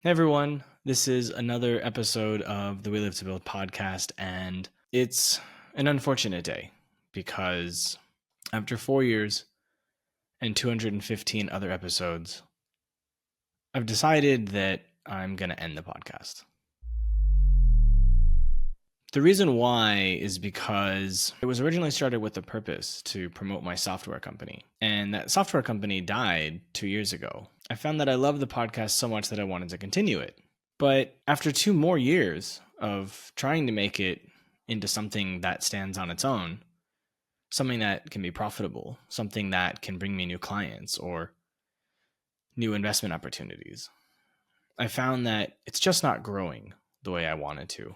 Hey everyone, this is another episode of the We Live to Build podcast, and it's an unfortunate day because after 4 years and 215 other episodes, I've decided that I'm going to end the podcast. The reason why is because it was originally started with the purpose to promote my software company, and that software company died 2 years ago. I found that I loved the podcast so much that I wanted to continue it. But after 2 more years of trying to make it into something that stands on its own, something that can be profitable, something that can bring me new clients or new investment opportunities, I found that it's just not growing the way I wanted to.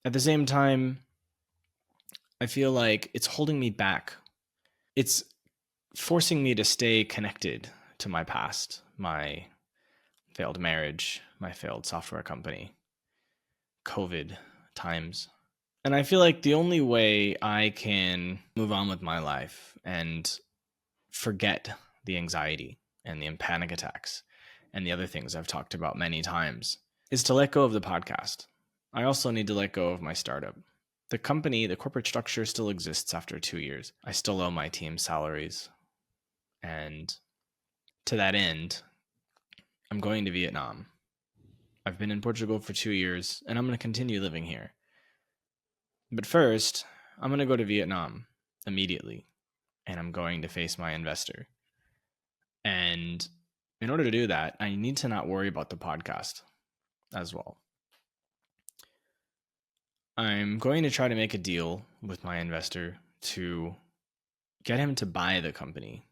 At the same time, I feel like it's holding me back. It's forcing me to stay connected to my past, my failed marriage, my failed software company, COVID times. And I feel like the only way I can move on with my life and forget the anxiety and the panic attacks and the other things I've talked about many times is to let go of the podcast. I also need to let go of my startup. The company, the corporate structure still exists after 2 years. I still owe my team salaries. And to that end, I'm going to Vietnam. I've been in Portugal for 2 years and I'm going to continue living here. But first, I'm going to go to Vietnam immediately and I'm going to face my investor. And in order to do that, I need to not worry about the podcast as well. I'm going to try to make a deal with my investor to get him to buy the company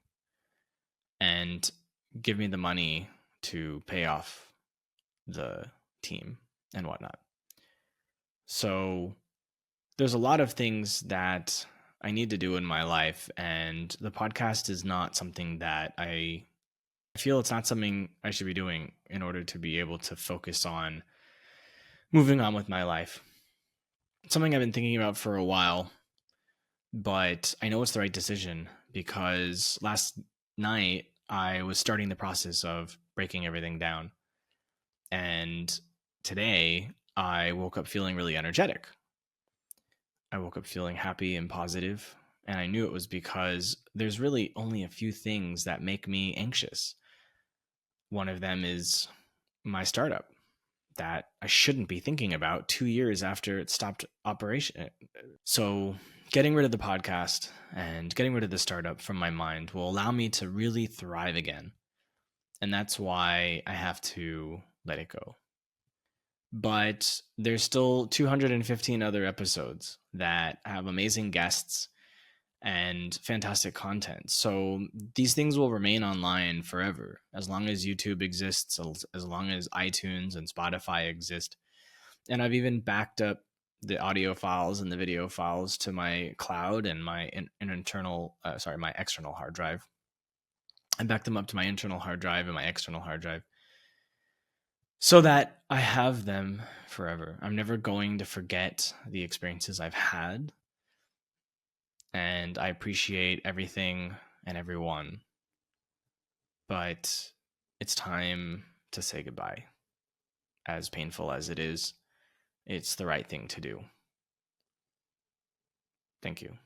and give me the money to pay off the team and whatnot. So there's a lot of things that I need to do in my life, and the podcast is not something that I feel it's not something I should be doing in order to be able to focus on moving on with my life. It's something I've been thinking about for a while, but I know it's the right decision because last night I was starting the process of breaking everything down. And today I woke up feeling really energetic. I woke up feeling happy and positive, and I knew it was because there's really only a few things that make me anxious. One of them is my startup that I shouldn't be thinking about 2 years after it stopped operation. So getting rid of the podcast and getting rid of the startup from my mind will allow me to really thrive again. And that's why I have to let it go. But there's still 215 other episodes that have amazing guests and fantastic content. So these things will remain online forever as long as YouTube exists, as long as iTunes and Spotify exist. And I've even backed up the audio files and the video files to my cloud and my my external hard drive. I backed them up to my internal hard drive and my external hard drive so that I have them forever. I'm never going to forget the experiences I've had. And I appreciate everything and everyone. But it's time to say goodbye. As painful as it is, it's the right thing to do. Thank you.